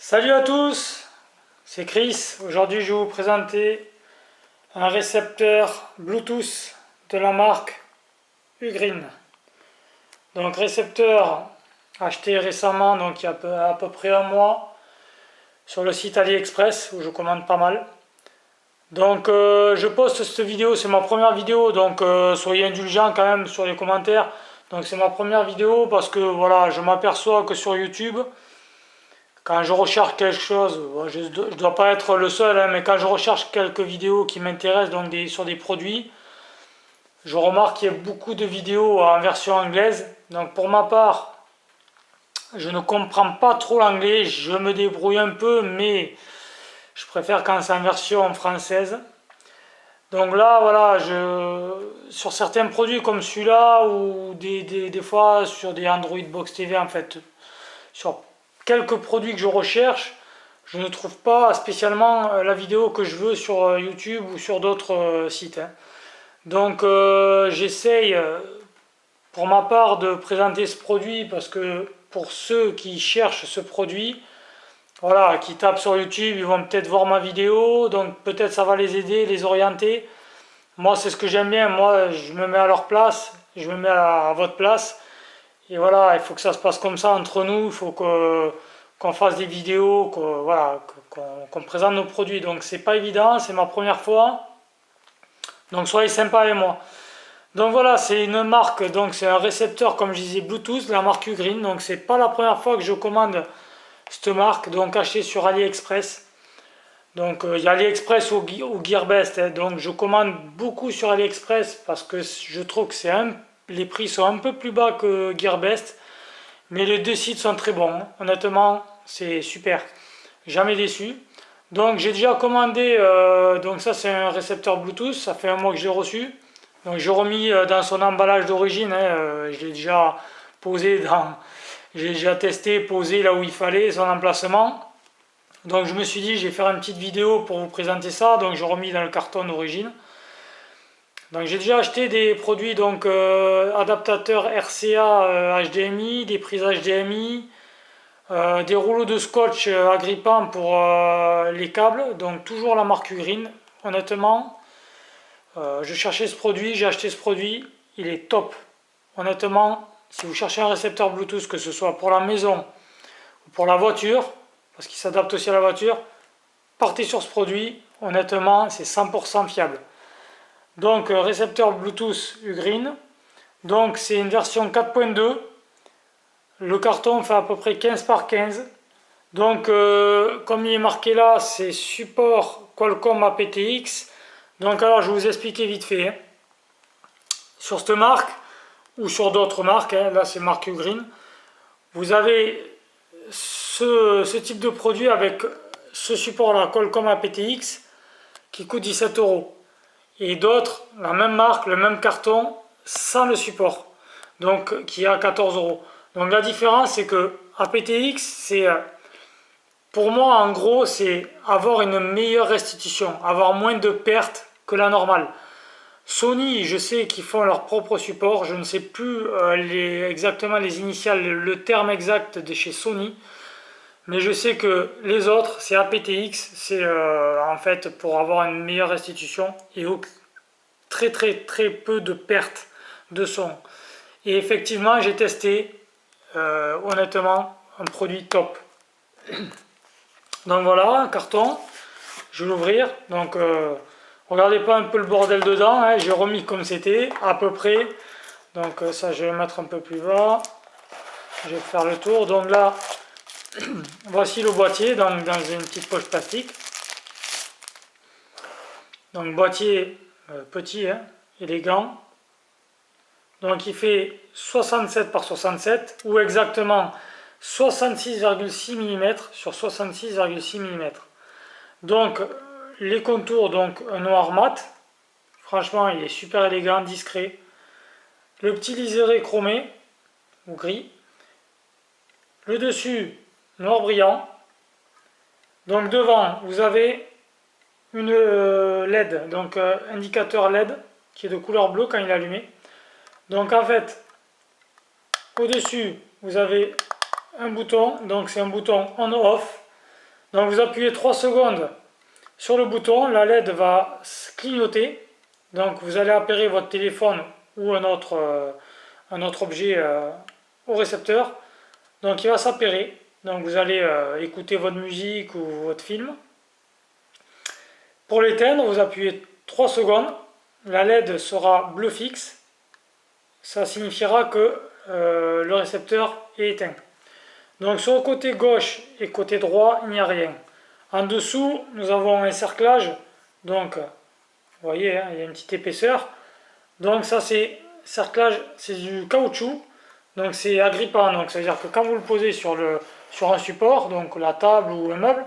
Salut à tous, c'est Chris. Aujourd'hui, je vais vous présenter un récepteur Bluetooth de la marque Ugreen. Donc, récepteur acheté récemment, donc il y a à peu près un mois, sur le site AliExpress où je commande pas mal. Donc, je poste cette vidéo, c'est ma première vidéo, donc soyez indulgents quand même sur les commentaires. Donc, c'est ma première vidéo parce que voilà, je m'aperçois que sur YouTube, quand je recherche quelque chose, je ne dois pas être le seul, hein, mais quand je recherche quelques vidéos qui m'intéressent, donc sur des produits, je remarque qu'il y a beaucoup de vidéos en version anglaise. Donc pour ma part, je ne comprends pas trop l'anglais, je me débrouille un peu, mais je préfère quand c'est en version française. Donc là, voilà, sur certains produits comme celui-là, ou des fois sur des Android Box TV, en fait, sur quelques produits que je recherche, je ne trouve pas spécialement la vidéo que je veux sur YouTube ou sur d'autres sites. Donc j'essaye pour ma part de présenter ce produit parce que pour ceux qui cherchent ce produit, voilà, qui tapent sur YouTube, ils vont peut-être voir ma vidéo, donc peut-être ça va les aider, les orienter. Moi c'est ce que j'aime bien, moi je me mets à leur place, je me mets à votre place. Et voilà, il faut que ça se passe comme ça entre nous, il faut qu'on fasse des vidéos, qu'on présente nos produits. Donc c'est pas évident, c'est ma première fois. Donc soyez sympa avec moi. Donc voilà, c'est une marque, donc c'est un récepteur comme je disais Bluetooth, la marque Ugreen. Donc c'est pas la première fois que je commande cette marque, donc achetée sur AliExpress. Donc il y a AliExpress ou Gearbest, hein. Donc je commande beaucoup sur AliExpress parce que je trouve que les prix sont un peu plus bas que Gearbest, mais les deux sites sont très bons, hein. Honnêtement, c'est super, jamais déçu. Donc j'ai déjà commandé, donc ça c'est un récepteur Bluetooth, ça fait un mois que je l'ai reçu. Donc j'ai remis dans son emballage d'origine, hein, je l'ai déjà posé j'ai déjà testé, posé là où il fallait, son emplacement. Donc je me suis dit, je vais faire une petite vidéo pour vous présenter ça, donc j'ai remis dans le carton d'origine. Donc j'ai déjà acheté des produits, donc adaptateurs RCA HDMI, des prises HDMI, des rouleaux de scotch agrippants pour les câbles, donc toujours la marque Ugreen. Honnêtement, je cherchais ce produit, j'ai acheté ce produit, il est top. Honnêtement, si vous cherchez un récepteur Bluetooth, que ce soit pour la maison ou pour la voiture, parce qu'il s'adapte aussi à la voiture, partez sur ce produit, honnêtement c'est 100% fiable. Donc récepteur Bluetooth Ugreen, donc c'est une version 4.2, le carton fait à peu près 15 par 15, donc comme il est marqué là, c'est support Qualcomm aptX. Donc alors je vais vous expliquer vite fait, hein. Sur cette marque ou sur d'autres marques, hein, là c'est marque Ugreen, vous avez ce type de produit avec ce support là, Qualcomm aptX, qui coûte 17 €. Et d'autres, la même marque, le même carton, sans le support, donc qui est à 14 €. Donc la différence c'est que aptX, c'est pour moi en gros, c'est avoir une meilleure restitution, avoir moins de pertes que la normale. Sony, je sais qu'ils font leur propre support, je ne sais plus exactement les initiales, le terme exact de chez Sony, mais je sais que les autres, c'est aptX, c'est en fait pour avoir une meilleure restitution et très peu de pertes de son. Et effectivement, j'ai testé, honnêtement, un produit top. Donc voilà, un carton, je vais l'ouvrir. Donc regardez pas un peu le bordel dedans, hein, j'ai remis comme c'était, à peu près. Donc ça, je vais le mettre un peu plus bas. Je vais faire le tour. Donc là, voici le boîtier donc, dans une petite poche plastique. Donc boîtier petit, hein, élégant. Donc il fait 67 par 67 ou exactement 66,6 mm sur 66,6 mm. Donc les contours, donc un noir mat. Franchement, il est super élégant, discret. Le petit liseré chromé ou gris. Le dessus, noir brillant. Donc devant, vous avez une LED, donc indicateur LED qui est de couleur bleue quand il est allumé. Donc en fait, au dessus, vous avez un bouton, donc c'est un bouton on-off. Donc vous appuyez 3 secondes sur le bouton, la LED va clignoter. Donc vous allez appairer votre téléphone ou un autre objet au récepteur. Donc il va s'appairer. Donc vous allez écouter votre musique ou votre film. Pour l'éteindre, vous appuyez 3 secondes. La LED sera bleu fixe. Ça signifiera que le récepteur est éteint. Donc sur le côté gauche et côté droit, il n'y a rien. En dessous, nous avons un cerclage. Donc, vous voyez, hein, il y a une petite épaisseur. Donc ça, c'est cerclage, c'est du caoutchouc. Donc c'est agrippant. Donc ça veut dire que quand vous le posez sur un support, donc la table ou le meuble,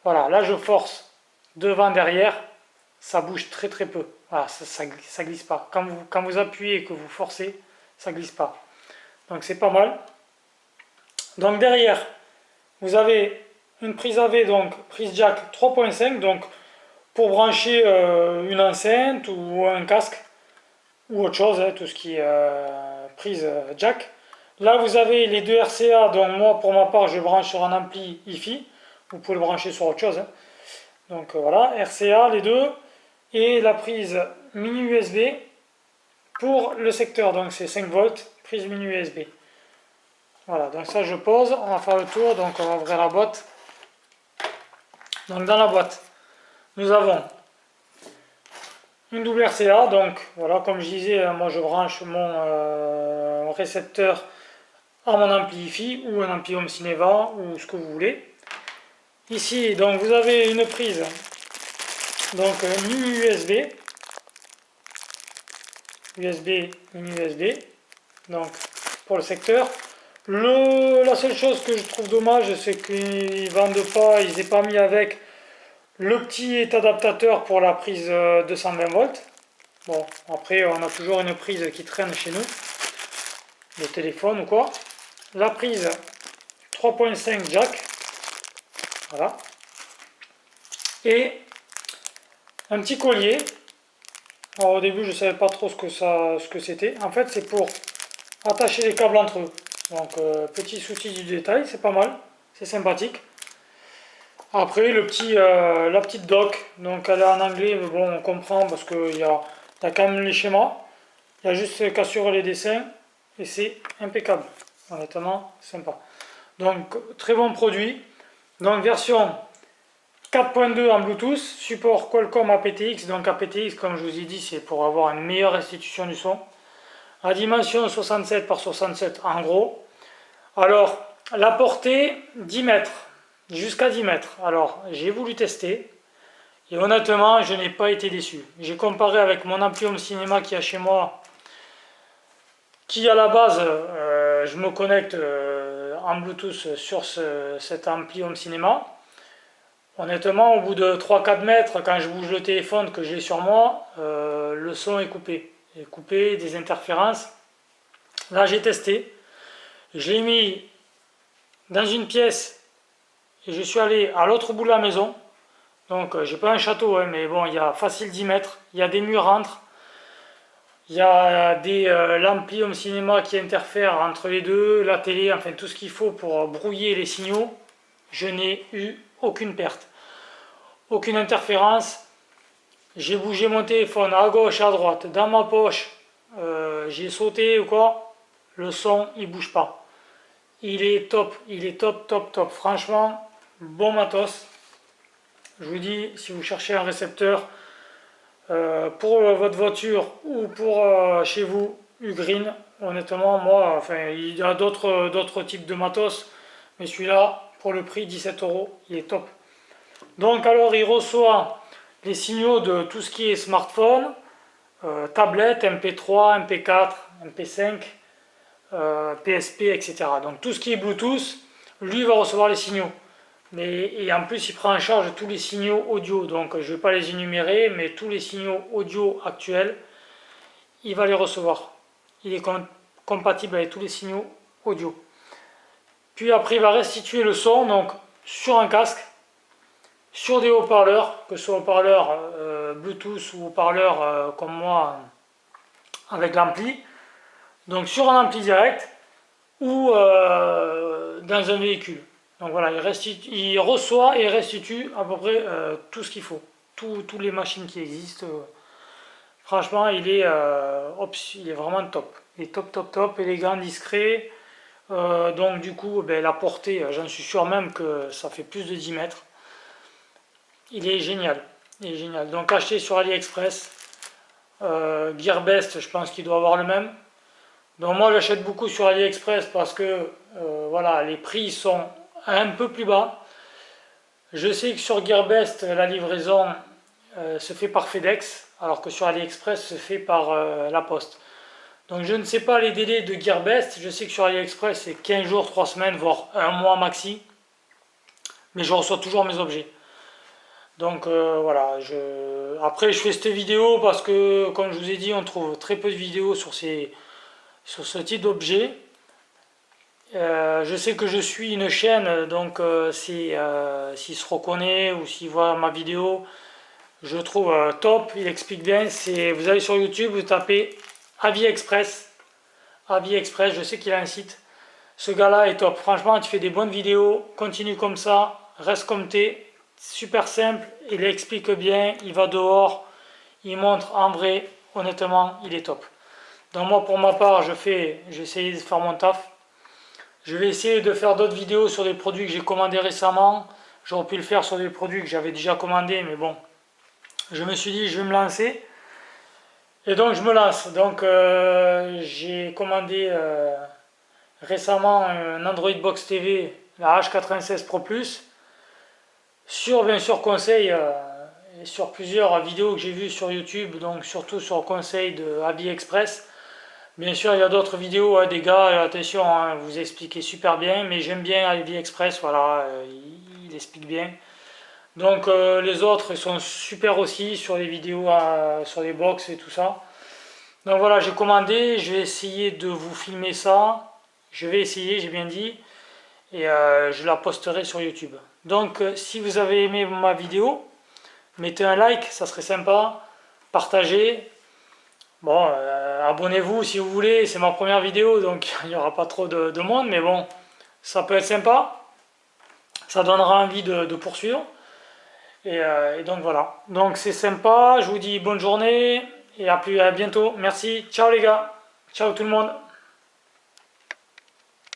voilà, là je force devant, derrière, ça bouge très très peu. Voilà, ça glisse pas. Quand vous appuyez et que vous forcez, ça glisse pas. Donc c'est pas mal. Donc derrière, vous avez une prise AV, donc prise jack 3.5, donc pour brancher une enceinte ou un casque ou autre chose, hein, tout ce qui est prise jack. Là vous avez les deux RCA, donc moi pour ma part je branche sur un ampli hi-fi, vous pouvez le brancher sur autre chose. Hein. Donc voilà, RCA les deux, et la prise mini USB pour le secteur, donc c'est 5 volts, prise mini USB. Voilà, donc ça je pose, on va faire le tour, donc on va ouvrir la boîte. Donc dans la boîte, nous avons une double RCA, donc voilà, comme je disais, moi je branche mon récepteur à mon ampli hi-fi ou un ampli home cinéma ou ce que vous voulez. Ici, donc vous avez une prise, donc mini USB, mini USB, donc pour le secteur. La seule chose que je trouve dommage, c'est qu'ils vendent pas, ils n'aient pas mis avec le petit adaptateur pour la prise 220 volts. Bon, après on a toujours une prise qui traîne chez nous, le téléphone ou quoi. La prise 3.5 jack, voilà. Et un petit collier. Alors au début je savais pas trop ce que c'était. En fait c'est pour attacher les câbles entre eux. Donc petit souci du détail, c'est pas mal, c'est sympathique. Après la petite dock, donc elle est en anglais, mais bon on comprend parce qu'il y a quand même les schémas. Il y a juste qu'à suivre les dessins et c'est impeccable. Honnêtement, sympa. Donc très bon produit. Donc version 4.2 en Bluetooth, support Qualcomm aptX. Donc aptX, comme je vous ai dit, c'est pour avoir une meilleure restitution du son. À dimension 67 par 67 en gros. Alors la portée 10 mètres, jusqu'à 10 mètres. Alors j'ai voulu tester et honnêtement je n'ai pas été déçu. J'ai comparé avec mon ampli home cinéma qui a chez moi, qui à la base je me connecte en Bluetooth sur cet ampli home cinéma. Honnêtement, au bout de 3-4 mètres, quand je bouge le téléphone que j'ai sur moi, le son est coupé. Il est coupé, des interférences. Là, j'ai testé. Je l'ai mis dans une pièce et je suis allé à l'autre bout de la maison. Donc, j'ai pas un château, hein, mais bon, il y a facile 10 mètres. Il y a des murs entre. Il y a des l'ampli home cinéma qui interfèrent entre les deux, la télé, enfin tout ce qu'il faut pour brouiller les signaux. Je n'ai eu aucune perte, aucune interférence. J'ai bougé mon téléphone à gauche, à droite, dans ma poche, j'ai sauté ou quoi, le son il bouge pas. Il est top, top. Franchement, bon matos. Je vous dis, si vous cherchez un récepteur pour votre voiture ou pour chez vous, Ugreen, honnêtement, moi, enfin, il y a d'autres types de matos, mais celui-là, pour le prix 17 €, il est top. Donc alors il reçoit les signaux de tout ce qui est smartphone, tablette, MP3, MP4, MP5, PSP, etc. Donc tout ce qui est Bluetooth, lui va recevoir les signaux. Et en plus il prend en charge tous les signaux audio, donc je ne vais pas les énumérer, mais tous les signaux audio actuels, il va les recevoir. Il est compatible avec tous les signaux audio. Puis après il va restituer le son donc sur un casque, sur des haut-parleurs, que ce soit haut-parleurs Bluetooth ou haut-parleurs comme moi avec l'ampli, donc sur un ampli direct ou dans un véhicule. Donc voilà, il reçoit et restitue à peu près tout ce qu'il faut. Toutes les machines qui existent. Franchement, il est vraiment top. Il est top, top, top, élégant, discret. Donc du coup, ben, la portée, j'en suis sûr même que ça fait plus de 10 mètres. Il est génial. Il est génial. Donc acheté sur AliExpress. Gearbest, je pense qu'il doit avoir le même. Donc moi j'achète beaucoup sur AliExpress parce que voilà, les prix sont un peu plus bas. Je sais que sur Gearbest, la livraison se fait par FedEx, alors que sur AliExpress se fait par la poste. Donc je ne sais pas les délais de Gearbest, je sais que sur AliExpress c'est 15 jours, 3 semaines, voire un mois maxi. Mais je reçois toujours mes objets. Donc voilà, après je fais cette vidéo parce que comme je vous ai dit, on trouve très peu de vidéos sur ce type d'objet. Je sais que je suis une chaîne, donc s'il se reconnaît ou s'il voit ma vidéo, je trouve top, il explique bien. Vous allez sur YouTube, vous tapez Avis Express, je sais qu'il a un site. Ce gars-là est top, franchement, tu fais des bonnes vidéos, continue comme ça, reste comme t'es, super simple, il explique bien, il va dehors, il montre en vrai, honnêtement, il est top. Donc moi, pour ma part, j'ai essayé de faire mon taf. Je vais essayer de faire d'autres vidéos sur des produits que j'ai commandés récemment. J'aurais pu le faire sur des produits que j'avais déjà commandés, mais bon, je me suis dit, je vais me lancer. Et donc, je me lance. Donc, j'ai commandé récemment un Android Box TV, la H96 Pro Plus, sur bien sûr conseil et sur plusieurs vidéos que j'ai vues sur YouTube, donc surtout sur conseil de AliExpress. Bien sûr, il y a d'autres vidéos, hein, des gars, attention, hein, vous expliquez super bien, mais j'aime bien AliExpress, voilà, il explique bien. Donc les autres, ils sont super aussi sur les vidéos, sur les box et tout ça. Donc voilà, j'ai commandé, je vais essayer de vous filmer ça. Je vais essayer, j'ai bien dit, et je la posterai sur YouTube. Donc si vous avez aimé ma vidéo, mettez un like, ça serait sympa, partagez. Bon, abonnez-vous si vous voulez, c'est ma première vidéo, donc il n'y aura pas trop de monde, mais bon, ça peut être sympa, ça donnera envie de poursuivre, et donc voilà. Donc c'est sympa, je vous dis bonne journée, et à bientôt, merci, ciao les gars, ciao tout le monde.